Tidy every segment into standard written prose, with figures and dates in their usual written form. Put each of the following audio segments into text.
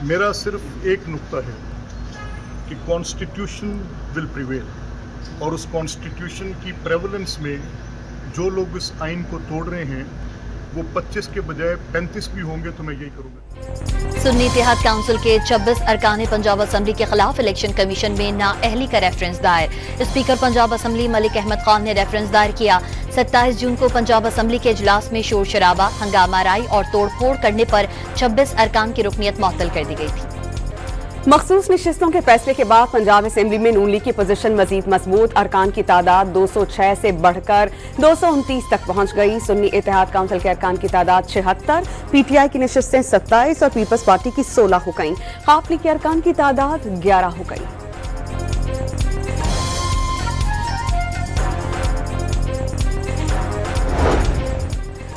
मेरा सिर्फ एक नुक्ता है कि कॉन्स्टिट्यूशन विल प्रिवेल, और उस कॉन्स्टिट्यूशन की प्रेवलेंस में जो लोग इस आइन को तोड़ रहे हैं वो 25 के बजाय 35 भी होंगे, तो मैं यही करूँगा। सुन्नी इत्तेहाद काउंसिल के 26 अरकान पंजाब असम्बली के खिलाफ इलेक्शन कमीशन में नाअहली का रेफरेंस दायर। स्पीकर पंजाब असम्बली मलिक अहमद खान ने रेफरेंस दायर किया। 27 जून को पंजाब असम्बली के इजलास में शोर शराबा, हंगामा राई और तोड़फोड़ करने पर 26 अरकान की रुकनीत मुअत्तल कर दी गई थी। मखसूस नशिस्तों के फैसले के बाद पंजाब असेंबली में नून लीग की पोजीशन मजीद मजबूत। अरकान की तादाद 206 से बढ़कर 229 तक पहुंच गई। सुन्नी इत्तेहाद काउंसिल के अरकान की तादाद 76, पीटीआई की नशिस्तें 27 और पीपल्स पार्टी की 16 हो गईं। खाप लीग के अरकान की तादाद 11 हो गई।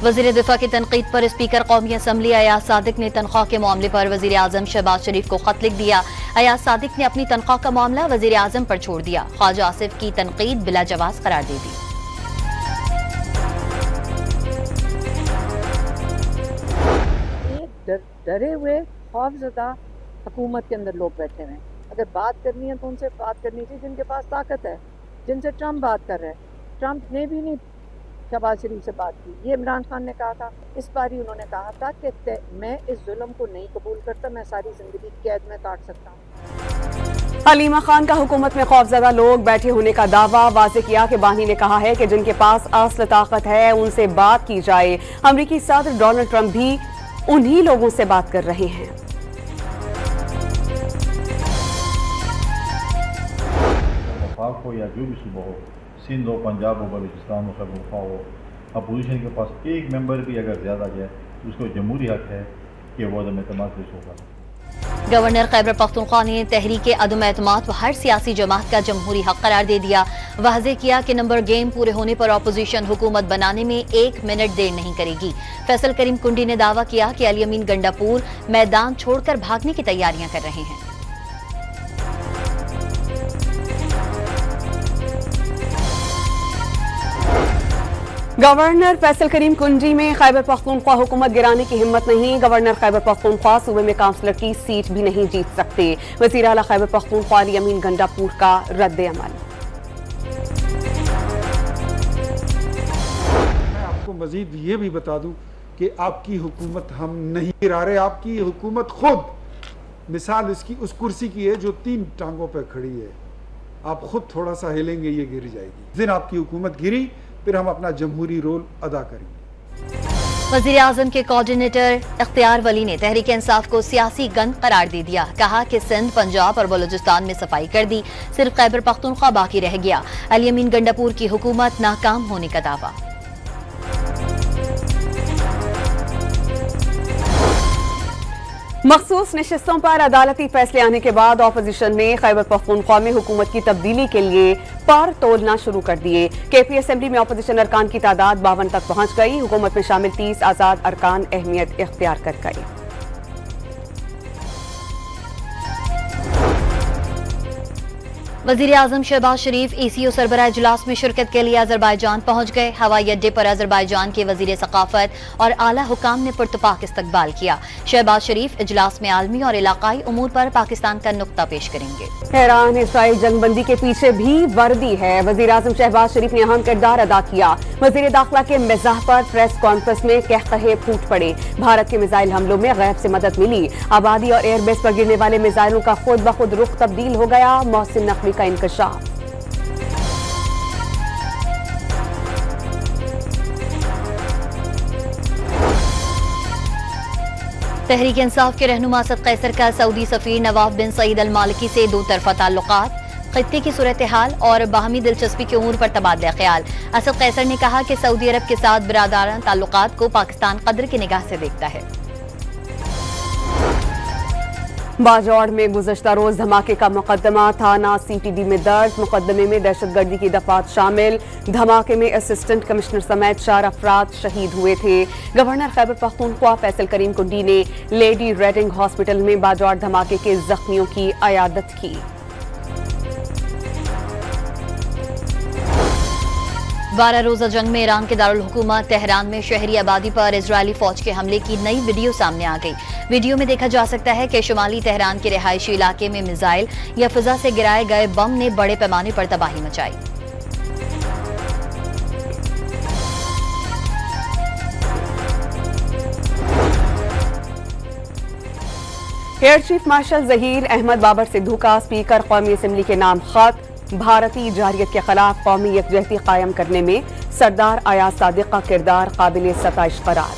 वजीर दिफा की तनकीद पर स्पीकर कौमी असम्बली अयाज सादिक ने तनख्वाह के मामले पर वजीर आजम शहबाज शरीफ को खत लिख दिया। अयाज सादिक ने अपनी तनख्वाह का मामला वजीर आजम पर छोड़ दिया। ख्वाजा आसिफ की तनकीद बिला जवाज करार दे दी। डरे हुए खौफजदा हुकूमत के अंदर लोग बैठे हुए हैं। अगर बात करनी है तो उनसे बात करनी चाहिए जिनके पास ताकत है, जिनसे ट्रम्प बात कर रहा है। ट्रम्प ने भी नहीं शहबाज शरीफ से बात की। ये इमरान खान ने कहा था, इस बार ही उन्होंने कहा था कि मैं इस जुल्म को नहीं कबूल करता, मैं सारी जिंदगी कैद में काट सकता हूँ। हलीमा खान का हुकूमत में खौफजदा लोग बैठे होने का दावा। वाज़ेह किया कि बानी ने कहा है कि जिनके पास असल ताकत है उनसे बात की जाए। अमरीकी सदर डोनाल्ड ट्रंप भी उन्हीं लोगों से बात कर रहे हैं। हो या जो भी सूबा हो, सिंध हो, पंजाब हो, बलूचिस्तान हो, खैबर हो, अपोजिशन के पास एक मेंबर भी अगर ज़्यादा जाए तो उसको जमहूरी हक है कि वो अदम एतमाद पेश होगा। गवर्नर खैबर पख्तूनख्वा ने तहरीक अदम एतमाद को हर सियासी जमात का जमहूरी हक करार दे दिया। वाज़ेह किया कि नंबर गेम पूरे होने पर अपोजिशन हुकूमत बनाने में 1 मिनट देर नहीं करेगी। फैसल करीम कुंडी ने दावा किया कि अली अमीन गंडापुर मैदान छोड़कर भागने की तैयारियां कर रहे हैं। गवर्नर फैसल करीम कुंजी में खैबर पख्तूनख्वा हुकूमत गिराने की हिम्मत नहीं। गवर्नर खैबर पख्तूनख्वा सूबे में काउंसलर की सीट भी नहीं जीत सकते। वज़ीर आला खैबर पख्तूनख्वा अली अमीन गंडापुर का रद्द अमल। मैं आपको मजीद ये भी बता दूं कि आपकी हुकूमत हम नहीं गिरा रहे। आपकी हुकूमत खुद मिसाल इसकी उस कुर्सी की है जो 3 टांगों पर खड़ी है। आप खुद थोड़ा सा हिलेंगे ये गिर जाएगी। जिस दिन आपकी हुकूमत गिरी फिर हम अपना जमहूरी रोल अदा करेंगे। वज़ीर आज़म के कोऑर्डिनेटर इख्तियार वली ने तहरीक इंसाफ को सियासी गंद करार दे दिया। कहा कि सिंध, पंजाब और बलूचिस्तान में सफाई कर दी, सिर्फ खैबर पख्तूनख्वा बाकी रह गया। अली अमीन गंडापुर की हुकूमत नाकाम होने का दावा। मखसूस नशिस्तों पर अदालती फैसले आने के बाद अपोजिशन ने खैबर पख्तूनख्वा में हुकूमत की तब्दीली के लिए पर तोलना शुरू कर दिए। केपी असेंबली में अपोजिशन अरकान की तादाद 52 तक पहुंच गई। हुकूमत में शामिल 30 आजाद अरकान अहमियत इख्तियार कर गए। वज़ीर आज़म शहबाज शरीफ ECO सरबराह इजलास में शिरकत के लिए अजरबैजान पहुंच गए। हवाई अड्डे पर अजरबैजान के वज़ीर सकाफत और आला हुकाम ने पुरतपाक इस्तकबाल किया। शहबाज शरीफ इजलास में आलमी और इलाकाई उमूर पर पाकिस्तान का नुक्ता पेश करेंगे। हैरान इसराइल जंगबंदी के पीछे भी वर्दी है। वज़ीर आज़म शहबाज शरीफ ने अहम किरदार अदा किया। वज़ीर दाखिला के मिजाह पर प्रेस कॉन्फ्रेंस में कहकहे फूट पड़े। भारत के मिसाइल हमलों में गैब से मदद मिली। आबादी और एयरबेस पर गिरने वाले मिसाइलों का खुद ब खुद रुख तब्दील हो गया। मोहसिन नकवी का इंकशाफ। तहरीक इंसाफ के रहनुमा असद कैसर का सऊदी सफीर नवाफ बिन सईद अल मालिकी से 2 तरफा ताल्लुकात, खित्ते की सूरत हाल और बाहमी दिलचस्पी के उमूर पर तबादला ख्याल। असद कैसर ने कहा कि सऊदी अरब के साथ बिरादराना ताल्लुकात को पाकिस्तान कदर की निगाह से देखता है। बाजौड़ में गुज़श्ता रोज धमाके का मुकदमा, थाना CTD में दर्ज। मुकदमे में दहशतगर्दी की दफात शामिल। धमाके में असिस्टेंट कमिश्नर समेत 4 अफराद शहीद हुए थे। गवर्नर खैबर पख्तूनख्वा फैसल करीम कुंडी ने लेडी रेडिंग हॉस्पिटल में बाजौड़ धमाके के जख्मियों की अयादत की। 12 रोजा जंग में ईरान के दारुल हुकूमत तेहरान में शहरी आबादी पर इजरायली फौज के हमले की नई वीडियो सामने आ गई। वीडियो में देखा जा सकता है कि शुमाली तेहरान के रिहायशी इलाके में मिसाइल या फिजा से गिराए गए बम ने बड़े पैमाने पर तबाही मचाई। Air chief marshal Zaheer Ahmed Babar Sidhu का स्पीकर कौमी असम्बली के नाम खत। भारतीय जारियत के खिलाफ कौमी यकजहती कायम करने में सरदार अयाज सादिक का किरदार काबिल सताइश करार।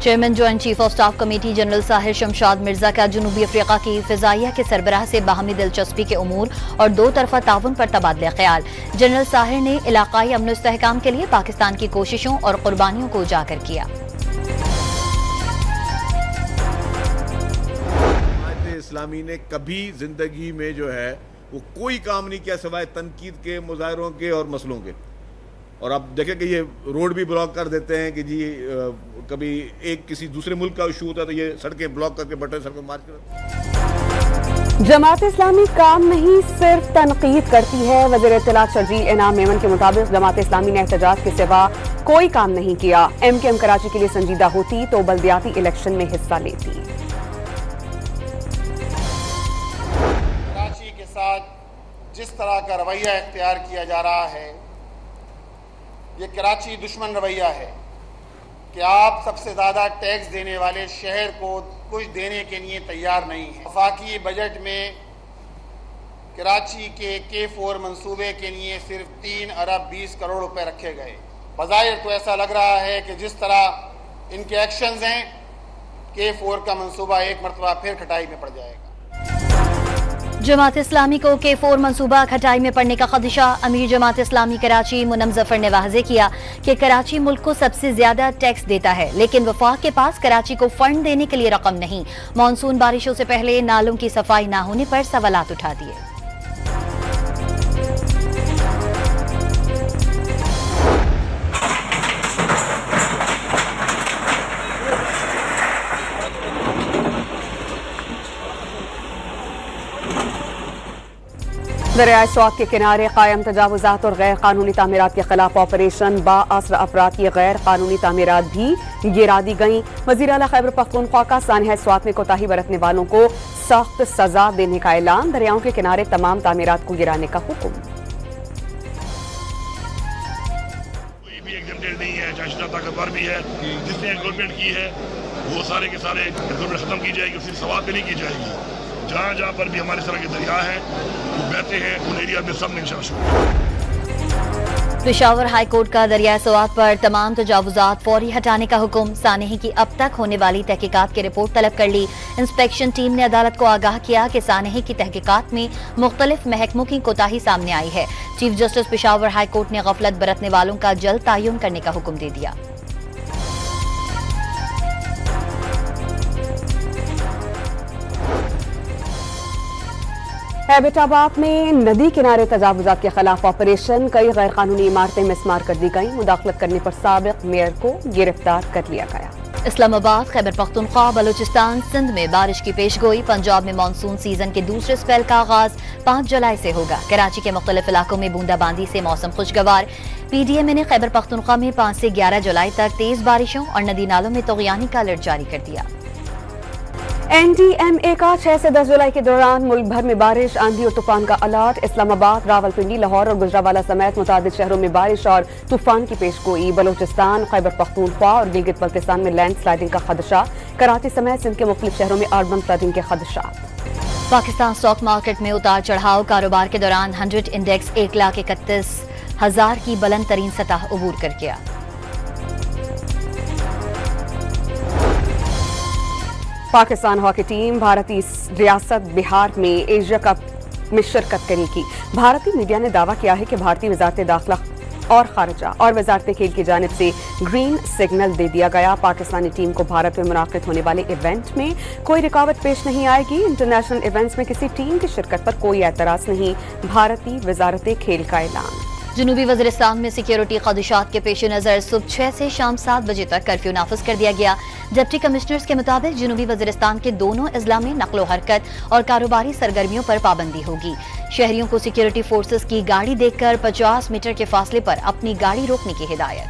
Chairman joint chief of staff committee general Sahir Shamshad Mirza का जनूबी अफ्रीका की फिजाइया के सरबराह से बाहमी दिलचस्पी के उमूर और दो तरफा ताउन पर तबादला ख्याल। जनरल साहिर ने इलाकाई अमन इस्तेहकाम के लिए पाकिस्तान की कोशिशों और कुर्बानियों को उजागर किया। इस्लामी ने कभी जिंदगी में जो है वो कोई काम नहीं किया सिवाय तनकीद के, मुजाहरों के और मसलों के। और आप देखें कि ये रोड भी ब्लॉक कर देते हैं कि जी कभी एक किसी दूसरे मुल्क का इशू होता है तो ये सड़कें ब्लॉक करके बटे सड़कें मार्च कर। जमात इस्लामी काम नहीं सिर्फ तनकीद करती है। वज़ीर इत्तलात शर्जील इनाम मेमन के मुताबिक जमात इस्लामी ने एहतजाज के सिवा कोई काम नहीं किया। MKM कराची के लिए संजीदा होती तो बल्दियाती इलेक्शन में हिस्सा लेती। जिस तरह का रवैया इख्तियार किया जा रहा है ये कराची दुश्मन रवैया है कि आप सबसे ज़्यादा टैक्स देने वाले शहर को कुछ देने के लिए तैयार नहीं है। वफाकी बजट में कराची के K4 मंसूबे के लिए सिर्फ 3 अरब 20 करोड़ रुपए रखे गए। बज़ाहिर तो ऐसा लग रहा है कि जिस तरह इनके एक्शंस हैं K4 का मंसूबा एक मरतबा फिर खटाई में पड़ जाएगा। जमात इस्लामी को K4 मंसूबा खटाई में पड़ने का खदशा। अमीर जमात इस्लामी कराची मुनम जफर ने वाज़े किया कि कराची मुल्क को सबसे ज्यादा टैक्स देता है, लेकिन वफाक के पास कराची को फंड देने के लिए रकम नहीं। मानसून बारिशों से पहले नालों की सफाई न होने पर सवालात उठा दिए। दरियाए स्वात के किनारे कायम तजावुजात और गैर कानूनी तामीरात के खिलाफ ऑपरेशन बाअसर अफराद की गैर कानूनी तामीरात भी गिरा दी गई। वज़ीर आला खैबर पख्तूनख्वा का सानिया स्वात में कोताही बरतने वालों को सख्त सजा देने का ऐलान। दरियाओं के किनारे तमाम तामीरात को गिराने का हुक्म। कोई भी एग्जेम्प्टेड नहीं है, चाहे ताकतवर भी है, जिसने एनरोलमेंट की है वो सारे के सारे एनरोलमेंट खत्म की जाएगी, सिर्फ सवाब भी नहीं की जाएगी। जहाँ जहाँ पर भी हमारे तरह के दरिया हैं वो बहते हैं उन एरिया में सब इंशाअल्लाह। पेशावर हाई कोर्ट का दरियाए स्वात पर तमाम तजावुजात फौरी हटाने का हुक्म। सानेही की अब तक होने वाली तहकीकात की रिपोर्ट तलब कर ली। इंस्पेक्शन टीम ने अदालत को आगाह किया कि सानेही की तहकीकात में मुख्तलिफ महकमों की कोताही सामने आई है। Chief justice Peshawar high court ने गफलत बरतने वालों का जल्द तयन करने का हुक्म दे दिया। एबटाबाद में नदी किनारे तजावुजात के खिलाफ ऑपरेशन। कई गैर कानूनी इमारतें मिसमार कर दी गई। मुदाखलत करने पर साबिक मेयर को गिरफ्तार कर लिया गया। इस्लामाबाद, खैबर पख्तूनख्वा, बलूचिस्तान, सिंध में बारिश की पेशगोई। पंजाब में मानसून सीजन के दूसरे स्पेल का आगाज 5 जुलाई से होगा। कराची के मुख्तलिफ इलाकों में बूंदाबांदी से मौसम खुशगवार। PDMA ने खैबर पख्तूनख्वा में 5 से 11 जुलाई तक तेज बारिशों और नदी नालों में तगयानी का अलर्ट जारी कर दिया। NDMA का 6 से 10 जुलाई के दौरान मुल्क भर में बारिश, आंधी और तूफान का अलर्ट। इस्लामाबाद, रावलपिंडी, लाहौर और गुजरावाला समेत मुतादिद शहरों में बारिश और तूफान की पेशगोई। बलूचिस्तान, खैबर पख्तूनख्वा और गिलगित बल्तिस्तान में लैंडस्लाइडिंग का खदशा। कराची समेत सिंध के मुख्तलिफ शहरों में अर्बन फ्लडिंग के खदशात। पाकिस्तान स्टॉक मार्केट में उतार चढ़ाव। कारोबार के दौरान 100 इंडेक्स 1,31,000 की बुलंद तरीन सतह अबूर कर गया। पाकिस्तान हॉकी टीम भारतीय रियासत बिहार में एशिया कप में शिरकत करेगी। भारतीय मीडिया ने दावा किया है कि भारतीय वजारत दाखिला और खारजा और वजारत खेल की जानिब से ग्रीन सिग्नल दे दिया गया। पाकिस्तानी टीम को भारत में मुनाकिद होने वाले इवेंट में कोई रुकावट पेश नहीं आएगी। इंटरनेशनल इवेंट्स में किसी टीम की शिरकत पर कोई एतराज नहीं। भारतीय वजारत खेल का ऐलान। जनूबी वज़ीरिस्तान में सिक्योरिटी खदशात के पेश नज़र सुबह 6 से शाम 7 बजे तक कर्फ्यू नाफिज कर दिया गया। डिप्टी कमिश्नर्स के मुताबिक जनूबी वज़ीरिस्तान के दोनों अजला में नकलो हरकत और कारोबारी सरगर्मियों पर पाबंदी होगी। शहरियों को सिक्योरिटी फोर्सेस की गाड़ी देखकर 50 मीटर के फासले पर अपनी गाड़ी रोकने की हिदायत।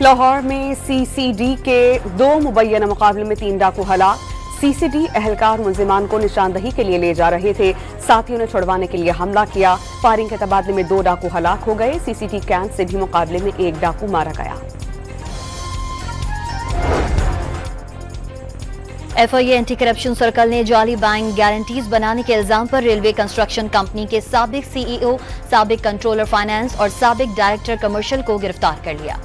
लाहौर में CCD के 2 मुबैना मुकाबले में 3 डाकू हलाक। CCD एहलकार मुलजिमान को निशानदही के लिए ले जा रहे थे, साथियों ने छुड़वाने के लिए हमला किया। फायरिंग के तबादले में 2 डाकू हलाक हो गए। CCD कैंप से भी मुकाबले में 1 डाकू मारा गया। FIA एंटी करप्शन सर्कल ने जाली बैंक गारंटीज बनाने के इल्जाम पर रेलवे कंस्ट्रक्शन कंपनी के साबिक CEO, साबिक कंट्रोलर फाइनेंस और साबिक डायरेक्टर कमर्शियल को गिरफ्तार कर लिया।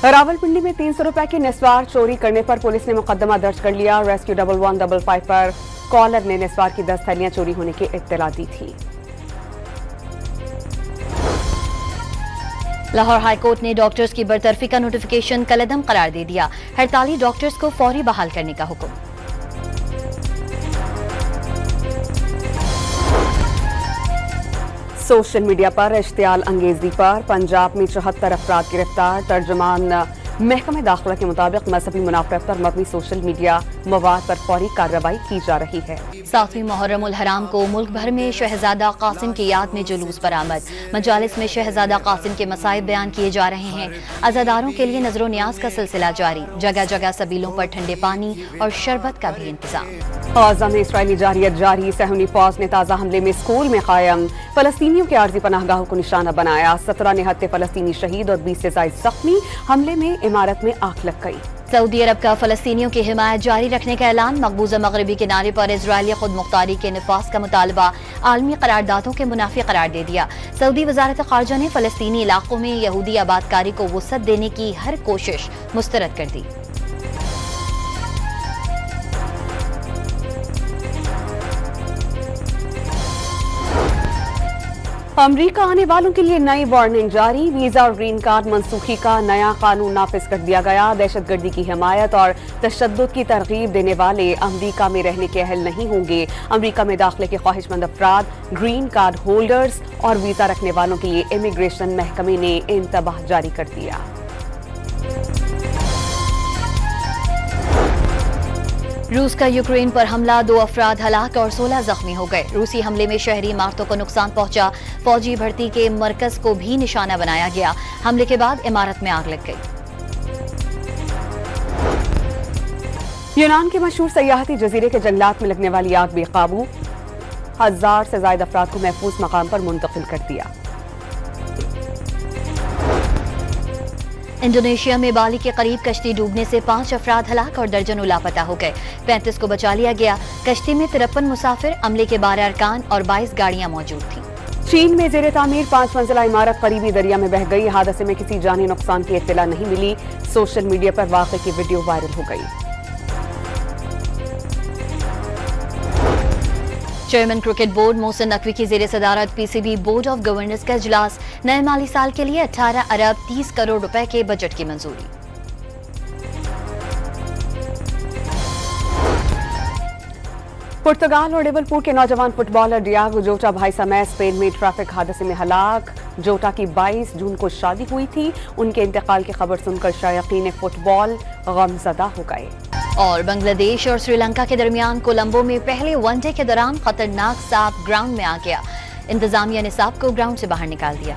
रावलपिंडी में 300 रुपए की निस्वार चोरी करने पर पुलिस ने मुकदमा दर्ज कर लिया। रेस्क्यू 1155 पर कॉलर ने निस्वार की 10 थैलियां चोरी होने की इत्तला दी थी। लाहौर हाईकोर्ट ने डॉक्टर्स की बरतरफी का नोटिफिकेशन कलअदम करार दे दिया। हड़ताली डॉक्टर्स को फौरी बहाल करने का हुक्म। सोशल मीडिया पर इश्तियाल अंगेजी पर पंजाब में 74 अफराद गिरफ्तार। तर्जुमान महकमे दाखिला के मुताबिक मजहबी मुनाफरत पर मबनी सोशल मीडिया मवाद पर फौरी कार्रवाई की जा रही है। 7वीं मुहर्रम उल हराम को मुल्क भर में शहजादा कासिम की याद में जुलूस बरामद। मजालिस में शहजादा कासिम के मसाइब बयान किए जा रहे हैं। अज़ादारों के लिए नजरो न्याज का सिलसिला जारी। जगह जगह सबीलों पर ठंडे पानी और शरबत का भी इंतजाम। गाज़ा में इसराइली जारियत जारी। सहूनी फौज ने ताज़ा हमले में स्कूल में कायम फलस्तीनियों के आर्जी पनाहगाहों को निशाना बनाया। 17 निहत्ते फलस्तीनी शहीद और 20 से ज़ायद जख्मी। हमले में इमारत में आग लग गई। सऊदी अरब का फलस्तीनियों की हिमायत जारी रखने का ऐलान। मकबूजा मगरबी किनारे पर इजरायली खुद मुख्तारी के निफाज का मुतालबा आलमी करारदादों के मुनाफी करार दे दिया। सऊदी वजारत खारजा ने फलस्तीनी इलाकों में यहूदी आबादकारी को वुसअत देने की हर कोशिश मुस्तरद कर दी। अमरीका आने वालों के लिए नई वार्निंग जारी। वीजा और ग्रीन कार्ड मनसूखी का नया कानून नाफिज कर दिया गया। दहशतगर्दी की हिमायत और तशद्दुद की तरगीब देने वाले अमरीका में रहने के अहल नहीं होंगे। अमरीका में दाखिले के ख्वाहिशमंद अफराद, ग्रीन कार्ड होल्डर्स और वीजा रखने वालों के लिए इमिग्रेशन महकमे ने इंतबाह जारी कर दिया। रूस का यूक्रेन पर हमला, 2 अफराद हलाक और 16 जख्मी हो गए। रूसी हमले में शहरी इमारतों को नुकसान पहुंचा। फौजी भर्ती के मरकज को भी निशाना बनाया गया। हमले के बाद इमारत में आग लग गई। यूनान के मशहूर सयाहती जजीरे के जंगलात में लगने वाली आग बेकाबू। 1000 से ज्यादा अफराद को महफूज मकाम पर मुंतकिल कर दिया। इंडोनेशिया में बाली के करीब कश्ती डूबने से 5 अफराद हलाक और दर्जनों लापता हो गए। 35 को बचा लिया गया। कश्ती में 53 मुसाफिर, अमले के 12 अरकान और 22 गाड़ियां मौजूद थीं। चीन में जेर तामीर 5 मंजिला इमारत करीबी दरिया में बह गई। हादसे में किसी जानी नुकसान की इत्तला नहीं मिली। सोशल मीडिया पर वाक़े की वीडियो वायरल हो गई। Chairman cricket board Mohsin Naqvi की जेर सदारत PCB बोर्ड ऑफ गवर्नर्स का इजलास। नए माली साल के लिए 18 अरब 30 करोड़ रुपए के बजट की मंजूरी। पुर्तगाल और लिवरपूल के नौजवान फुटबॉलर डियागो जोटा भाई समेत स्पेन में ट्रैफिक हादसे में हलाक। जोटा की 22 जून को शादी हुई थी। उनके इंतकाल की खबर सुनकर शायकीन फुटबॉल गमजदा हो गए। और बांग्लादेश और श्रीलंका के दरमियान कोलंबो में पहले वनडे के दौरान खतरनाक सांप ग्राउंड में आ गया। इंतजामिया ने सांप को ग्राउंड से बाहर निकाल दिया।